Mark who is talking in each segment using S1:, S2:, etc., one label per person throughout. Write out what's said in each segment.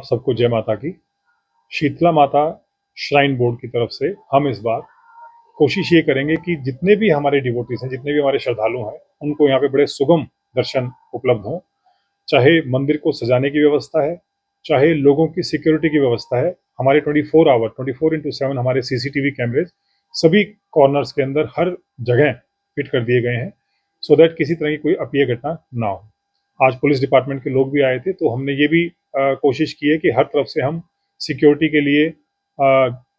S1: आप सबको जय माता की। शीतला माता श्राइन बोर्ड की तरफ से हम इस बार कोशिश ये करेंगे कि जितने भी हमारे डिवोटीज हैं, जितने भी हमारे श्रद्धालु हैं, उनको यहाँ पे बड़े सुगम दर्शन उपलब्ध हों। चाहे मंदिर को सजाने की व्यवस्था है, चाहे लोगों की सिक्योरिटी की व्यवस्था है। हमारे 24/7 हमारे सीसीटीवी कैमरेज सभी कॉर्नर्स के अंदर हर जगह फिट कर दिए गए हैं, सो दैट किसी तरह की कोई अप्रिय घटना ना हो। आज पुलिस डिपार्टमेंट के लोग भी आए थे, तो हमने ये भी कोशिश की है कि हर तरफ से हम सिक्योरिटी के लिए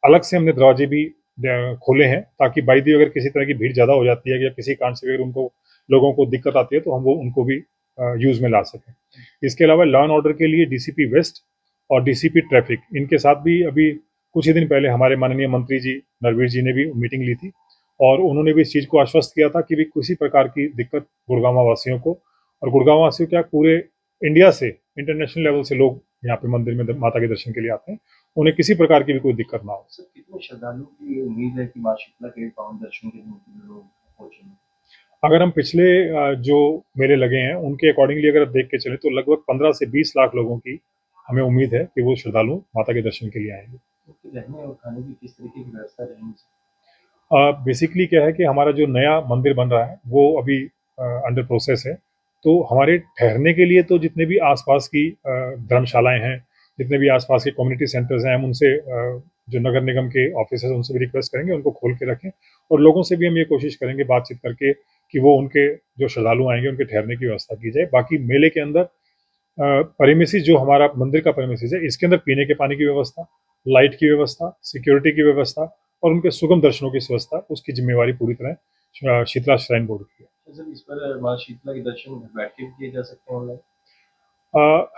S1: अलग से हमने दरवाजे भी खोले हैं, ताकि बाई दी अगर किसी तरह की भीड़ ज़्यादा हो जाती है या किसी कारण से अगर उनको लोगों को दिक्कत आती है, तो हम वो उनको भी यूज़ में ला सकें। इसके अलावा लॉ एंड ऑर्डर के लिए डीसीपी वेस्ट और डीसीपी ट्रैफिक, इनके साथ भी अभी कुछ ही दिन पहले हमारे माननीय मंत्री जी नरवीर जी ने भी मीटिंग ली थी, और उन्होंने भी इस चीज़ को आश्वस्त किया था कि भी किसी प्रकार की दिक्कत गुड़गांव वासियों को, और गुड़गांव वासियों क्या पूरे इंडिया से, इंटरनेशनल लेवल से लोग यहाँ पे मंदिर में माता के दर्शन के लिए आते हैं, उन्हें किसी प्रकार की भी कोई दिक्कत ना हो।
S2: सर, कितने श्रद्धालुओं की उम्मीद है कि मां शीतला के पावन दर्शन के लिए लोग पहुंचेंगे?
S1: अगर हम पिछले जो मेले लगे हैं उनके अकॉर्डिंगली अगर देख के चले, तो लगभग 15 से 20 लाख लोगों की हमें उम्मीद है कि वो श्रद्धालु माता के दर्शन के लिए आएंगे।
S2: उनके रहने और खाने की किस तरीके की व्यवस्था रहेगी?
S1: बेसिकली क्या है कि हमारा जो नया मंदिर बन रहा है वो अभी अंडर प्रोसेस है, तो हमारे ठहरने के लिए तो जितने भी आसपास की धर्मशालाएं हैं, जितने भी आसपास के कम्युनिटी सेंटर्स हैं, हम उनसे जो नगर निगम के ऑफिस है उनसे भी रिक्वेस्ट करेंगे उनको खोल के रखें, और लोगों से भी हम ये कोशिश करेंगे बातचीत करके कि वो उनके जो श्रद्धालु आएंगे उनके ठहरने की व्यवस्था की जाए। बाकी मेले के अंदर प्रेमिसेस जो हमारा मंदिर का प्रेमिसेस है, इसके अंदर पीने के पानी की व्यवस्था, लाइट की व्यवस्था, सिक्योरिटी की व्यवस्था और उनके सुगम दर्शनों की व्यवस्था, उसकी जिम्मेवारी पूरी तरह शीतला श्राइन बोर्ड की है।
S2: सर, इस पर मां शीतला के दर्शन घर बैठ के भी किए जा सकते हैं ऑनलाइन?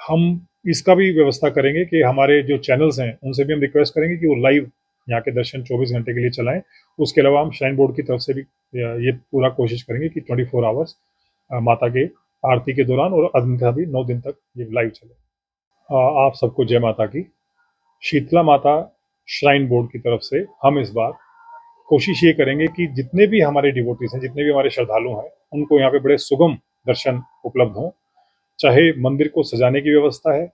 S1: हम इसका भी व्यवस्था करेंगे कि हमारे जो चैनल्स हैं उनसे भी हम रिक्वेस्ट करेंगे कि वो लाइव यहाँ के दर्शन 24 घंटे के लिए चलाएं। उसके अलावा हम श्राइन बोर्ड की तरफ से भी ये पूरा कोशिश करेंगे कि 24 आवर्स माता के आरती के दौरान और अन्यथा भी 9 दिन तक ये लाइव चले। आप सबको जय माता की। शीतला माता श्राइन बोर्ड की तरफ से हम इस बार कोशिश ये करेंगे कि जितने भी हमारे डिवोटीज हैं, जितने भी हमारे श्रद्धालु हैं, उनको यहाँ पे बड़े सुगम दर्शन उपलब्ध हों। चाहे मंदिर को सजाने की व्यवस्था है,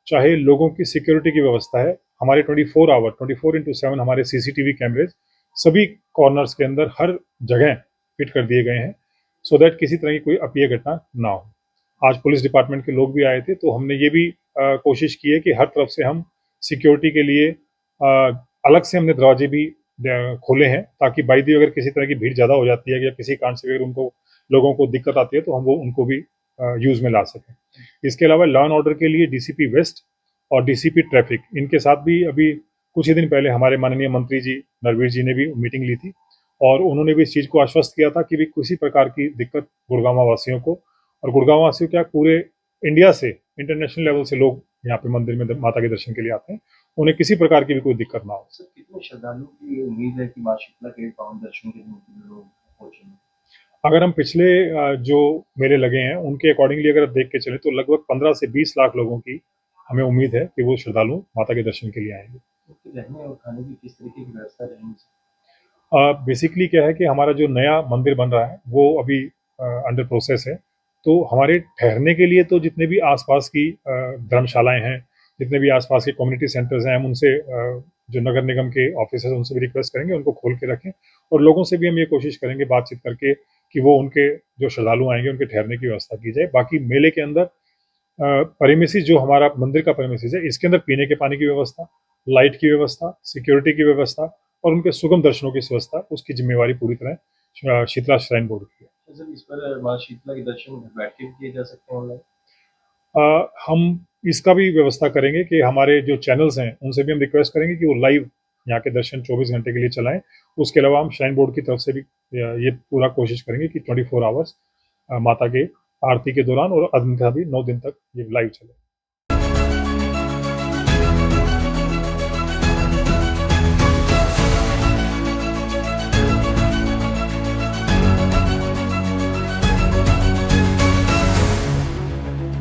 S1: चाहे लोगों की सिक्योरिटी की व्यवस्था है। हमारे 24/7 हमारे सीसीटीवी कैमरेज सभी कॉर्नर्स के अंदर हर जगह फिट कर दिए गए हैं, सो दैट किसी तरह की कोई अप्रिय घटना ना हो। आज पुलिस डिपार्टमेंट के लोग भी आए थे, तो हमने ये भी कोशिश की है कि हर तरफ से हम सिक्योरिटी के लिए अलग से हमने दरवाजे भी खोले हैं, ताकि बाई दी अगर किसी तरह की भीड़ ज़्यादा हो जाती है या किसी कारण से अगर उनको लोगों को दिक्कत आती है, तो हम वो उनको भी यूज़ में ला सकें। इसके अलावा लॉ एंड ऑर्डर के लिए डीसीपी वेस्ट और डीसीपी ट्रैफिक, इनके साथ भी अभी कुछ ही दिन पहले हमारे माननीय मंत्री जी नरवीर जी ने भी मीटिंग ली थी, और उन्होंने भी इस चीज़ को आश्वस्त किया था कि भी किसी प्रकार की दिक्कत गुड़गांव वासियों को, और गुड़गांव वासियों क्या पूरे इंडिया से, इंटरनेशनल लेवल से लोग यहाँ पे मंदिर में माता के दर्शन के लिए आते हैं, उन्हें किसी प्रकार की भी कोई दिक्कत ना हो।
S2: सर, कितने श्रद्धालुओं की उम्मीद है कि मां शीतला के पावन दर्शन के लिए लोग पहुंचेंगे?
S1: अगर हम पिछले जो मेले लगे हैं उनके अकॉर्डिंगली अगर देख के चले, तो लगभग 15 से 20 लाख लोगों की हमें उम्मीद है कि वो श्रद्धालु माता के दर्शन के लिए आएंगे।
S2: उनके रहने और खाने की किस तरीके की व्यवस्था रहेगी?
S1: बेसिकली क्या है कि हमारा जो नया मंदिर बन रहा है वो अभी अंडर प्रोसेस है, तो हमारे ठहरने के लिए तो जितने भी आसपास की धर्मशालाएं हैं, जितने भी आसपास के कम्युनिटी सेंटर्स हैं, हम उनसे जो नगर निगम के ऑफिस है उनसे भी रिक्वेस्ट करेंगे उनको खोल के रखें, और लोगों से भी हम ये कोशिश करेंगे बातचीत करके कि वो उनके जो श्रद्धालु आएंगे उनके ठहरने की व्यवस्था की जाए। बाकी मेले के अंदर प्रेमिसेस जो हमारा मंदिर का प्रेमिसेस है, इसके अंदर पीने के पानी की व्यवस्था, लाइट की व्यवस्था, सिक्योरिटी की व्यवस्था और उनके सुगम दर्शनों की व्यवस्था, उसकी जिम्मेवारी पूरी तरह शीतला श्राइन बोर्ड की है।
S2: सर, इस पर मां शीतला के दर्शन घर बैठ के भी किए जा सकते हैं ऑनलाइन?
S1: हम इसका भी व्यवस्था करेंगे कि हमारे जो चैनल्स हैं उनसे भी हम रिक्वेस्ट करेंगे कि वो लाइव यहाँ के दर्शन 24 घंटे के लिए चलाएं। उसके अलावा हम श्राइन बोर्ड की तरफ से भी ये पूरा कोशिश करेंगे कि 24 आवर्स माता के आरती के दौरान और अन्यथा भी 9 दिन तक ये लाइव चले।